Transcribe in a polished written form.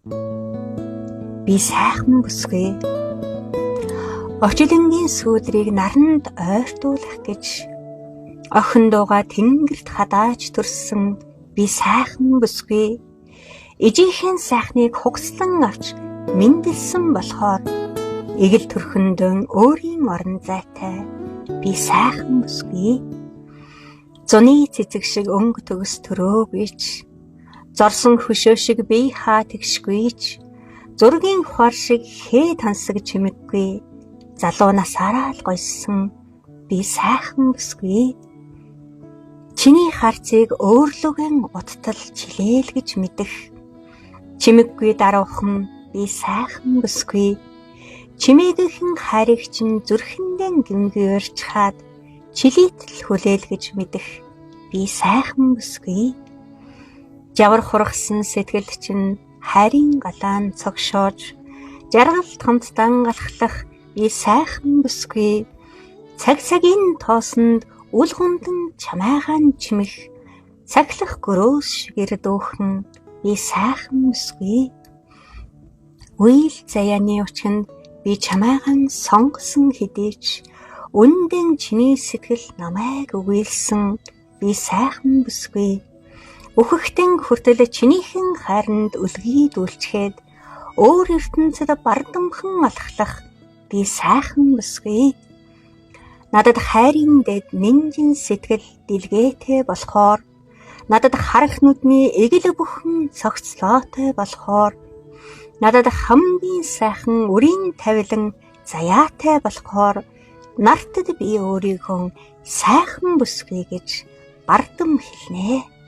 Би сайхан бүсгүй. Очлонгийн сүүдрийг наранд ойртуулах гэж охин дууга тэнгэрт хадааж төрсөн би сайхан бүсгүй. Ижийнхэн сайхныг хугслан авч мэндэлсэн болохоор эгэл төрхөндөн өөрийн орон зайтай би сайхан бүсгүй. Зуны цэцэг шиг өнгө төгс төрөөгүйч, зорсон хөшөө шиг бие хаа тэгшгүйч, зургийн ухаар шиг хээ тансаг чимэггүй, залуу насаараа л гойсон би сайхан бүсгүй. Чиний харцыг өөрлөгөн уттал чилээл гэж мэдэх, чимэггүй даруухан би сайхан бүсгүй. Чимээгийн хайрыг чинь зүрхэндээ гимгүй өрчхаад чилийтэл хүлээл гэж мэдэх би сайхан бүсгүй. Жавар хургасан сэтгэл чинь хайрын галаан цогшоож, жаргалт хамтдан галахлах би сайхан бүсгүй. Цаг цагийн тоосонд үл гундан чамайгаан чимэх, цаглах гөрөөс шигэр дүүхэн би сайхан бүсгүй. Үйл заяаны учинд би чамайгаан сонгосон хэдийч, үндэн чиний сэтгэл намайг өгүүлсэн би сайхан бүсгүй. Үхэхтэн хүртэл чинийхэн хайранд үлгий дүүлчгээд, өөр ертөнцид бардамхан алхлах би сайхан бүсгүй. Надад хайрын дэд нинжин сэтгэл дэлгээтэй болохоор, надад харах нүдний эгэл бүхэн цогцлоотой болохоор, надад хамгийн сайхан үрийн тавилан заяатай болохоор, нартад би өөрийгөө сайхан бүсгүй гэж бардам хэлнэ.